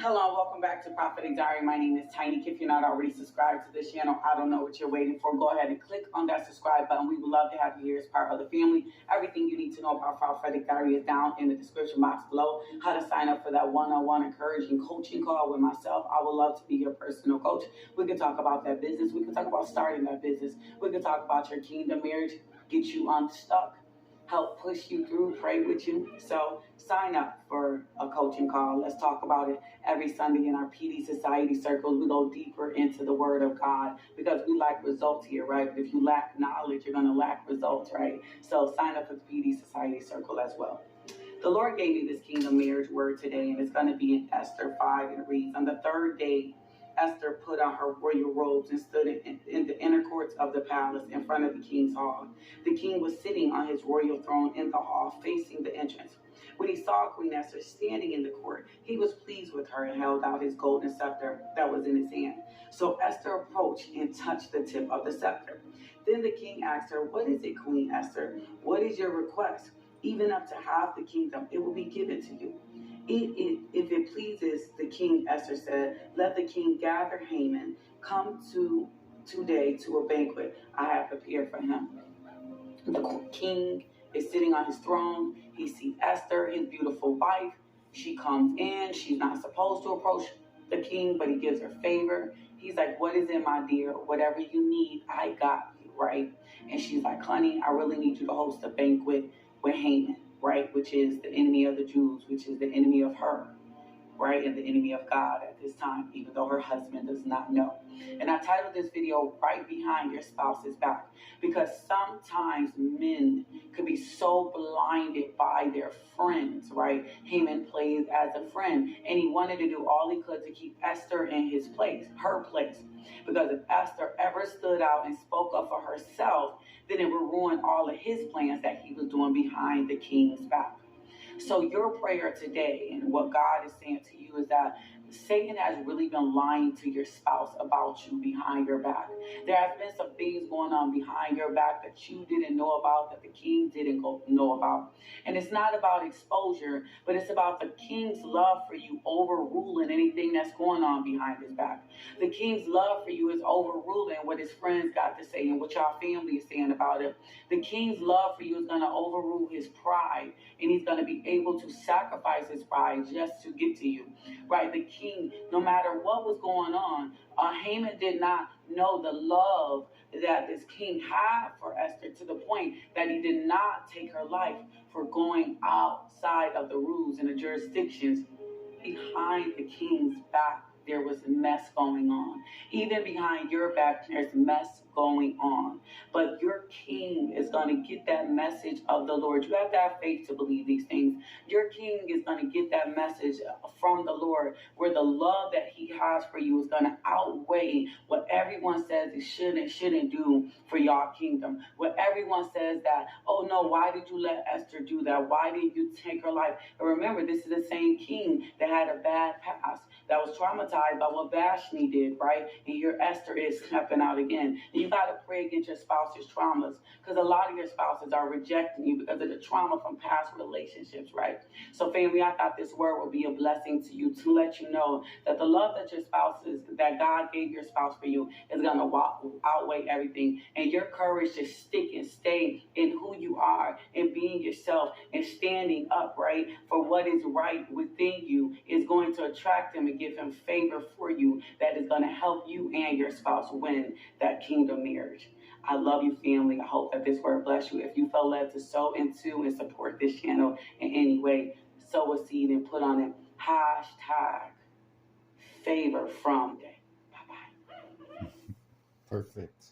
Hello, welcome back to Prophetic Diary. My name is Tiny. If you're not already subscribed to this channel, I don't know what you're waiting for. Go ahead and click on that subscribe button. We would love to have you here as part of the family. Everything you need to know about Prophetic Diary is down in the description box below. How to sign up for that one-on-one encouraging coaching call with myself. I would love to be your personal coach. We can talk about that business. We can talk about starting that business. We can talk about your kingdom marriage, get you unstuck, help push you through, pray with you. So sign up for a coaching call. Let's talk about it every Sunday in our PD Society circles. We go deeper into the Word of God because we lack results here, right? But if you lack knowledge, you're going to lack results, right? So sign up for the PD Society circle as well. The Lord gave me this kingdom marriage word today, and it's going to be in Esther 5, and it reads, "On the third day, Esther put on her royal robes and stood in the inner courts of the palace in front of the king's hall. The king was sitting on his royal throne in the hall facing the entrance. When he saw Queen Esther standing in the court, he was pleased with her and held out his golden scepter that was in his hand. So Esther approached and touched the tip of the scepter. Then the king asked her, 'What is it, Queen Esther? What is your request? Even up to half the kingdom, it will be given to you.' If it pleases the king," Esther said, "let the king gather Haman. Come today to a banquet I have prepared for him." The king is sitting on his throne. He sees Esther, his beautiful wife. She comes in. She's not supposed to approach the king, but he gives her favor. He's like, "What is it, my dear? Whatever you need, I got you," right? And she's like, "Honey, I really need you to host a banquet with Haman," right? Which is the enemy of the Jews, which is the enemy of her, right? And the enemy of God at this time, even though her husband does not know. And I titled this video, "Right Behind Your Spouse's Back," because sometimes men could be so blinded by their friends, right? Haman played as a friend, and he wanted to do all he could to keep Esther in his place, her place. Because if Esther ever stood out and spoke up for herself, then it would ruin all of his plans that he was doing behind the king's back. So your prayer today and what God is saying to you is that Satan has really been lying to your spouse about you behind your back. There has been some things going on behind your back that you didn't know about, that the king didn't know about. And it's not about exposure, but it's about the king's love for you overruling anything that's going on behind his back. The king's love for you is overruling what his friends got to say and what your family is saying about it. The king's love for you is going to overrule his pride, and he's going to be able to sacrifice his pride just to get to you, right? The king, no matter what was going on, Haman did not know the love that this king had for Esther, to the point that he did not take her life for going outside of the rules and the jurisdictions. Behind the king's back, there was mess going on. Even behind your back, there's mess going on. But your king is going to get that message of the Lord. You have to have faith to believe these things. Your king is going to get that message from the Lord, where the love that he has for you is going to outweigh what everyone says it should and shouldn't do for your kingdom. What everyone says that, "Oh no, why did you let Esther do that? Why didn't you take her life?" But remember, this is the same king that had a bad past, that was traumatized by what Vashti did, right? And your Esther is stepping out again. And you got to pray against your spouse's traumas, because a lot of your spouses are rejecting you because of the trauma from past relationships, right? So family, I thought this word would be a blessing to you, to let you know that the love that your spouse is, that God gave your spouse for you, is going to outweigh everything. And your courage to stick and stay in who you are and being yourself and standing up, right, for what is right within you is going to attract him and give him favor for you that is going to help you and your spouse win that kingdom marriage. I love you, family. I hope that this word bless you. If you felt led to sow into and support this channel in any way, sow a seed and put on it #favor from day. Bye-bye. Perfect.